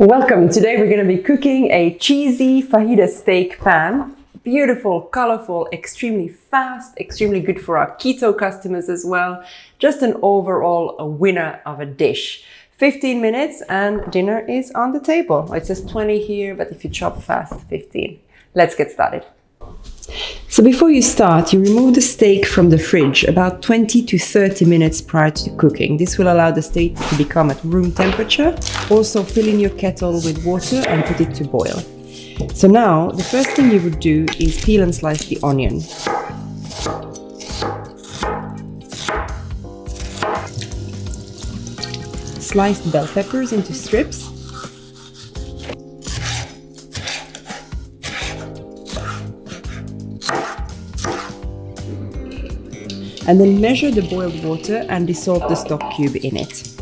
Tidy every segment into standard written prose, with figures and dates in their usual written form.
Welcome! Today we're going to be cooking a cheesy fajita steak pan. Beautiful, colorful, extremely fast, extremely good for our keto customers as well. Just an overall a winner of a dish. 15 minutes and dinner is on the table. It says 20 here, but if you chop fast, 15. Let's get started. So before you start, you remove the steak from the fridge about 20 to 30 minutes prior to cooking. This will allow the steak to become at room temperature. Also fill in your kettle with water and put it to boil. So now the first thing you would do is peel and slice the onion. Sliced bell peppers into strips. And then measure the boiled water and dissolve the stock cube in it.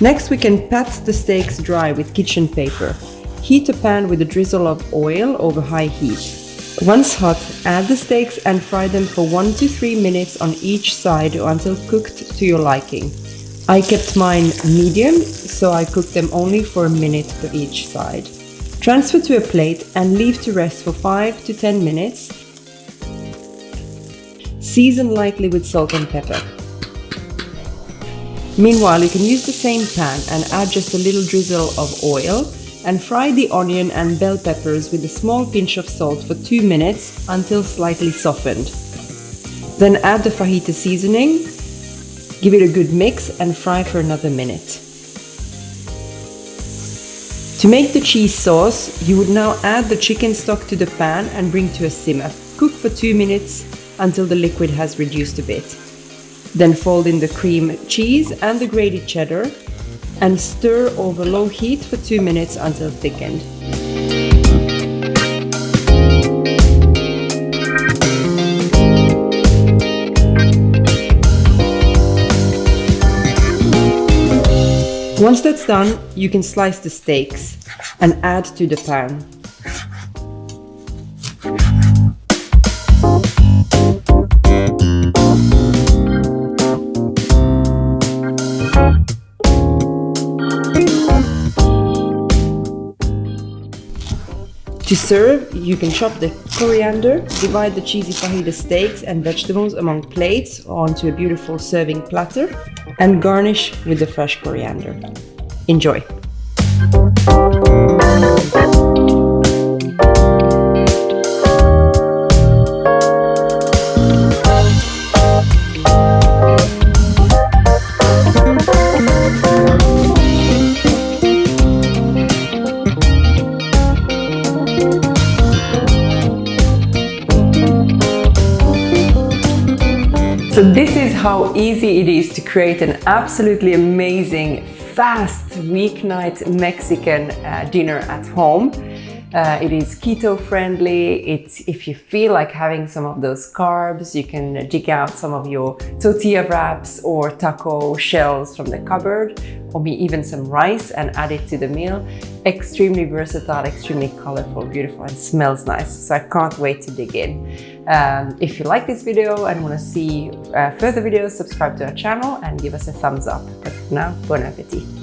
Next, we can pat the steaks dry with kitchen paper. Heat a pan with a drizzle of oil over high heat. Once hot, add the steaks and fry them for 1 to 3 minutes on each side or until cooked to your liking. I kept mine medium, so I cooked them only for a minute for each side. Transfer to a plate and leave to rest for 5 to 10 minutes. Season lightly with salt and pepper. Meanwhile, you can use the same pan and add just a little drizzle of oil and fry the onion and bell peppers with a small pinch of salt for 2 minutes until slightly softened. Then add the fajita seasoning, give it a good mix and fry for another minute. To make the cheese sauce, you would now add the chicken stock to the pan and bring to a simmer. Cook for 2 minutes until the liquid has reduced a bit. Then fold in the cream cheese and the grated cheddar and stir over low heat for 2 minutes until thickened. Once that's done, you can slice the steaks and add to the pan. To serve, you can chop the coriander, divide the cheesy fajita steaks and vegetables among plates onto a beautiful serving platter, and garnish with the fresh coriander. Enjoy! So this is how easy it is to create an absolutely amazing, fast weeknight Mexican dinner at home. It is keto friendly. If you feel like having some of those carbs, you can dig out some of your tortilla wraps or taco shells from the cupboard, or even some rice and add it to the meal. Extremely versatile, extremely colorful, beautiful, and smells nice. So I can't wait to dig in. If you like this video and want to see further videos, subscribe to our channel and give us a thumbs up. But for now, bon appetit!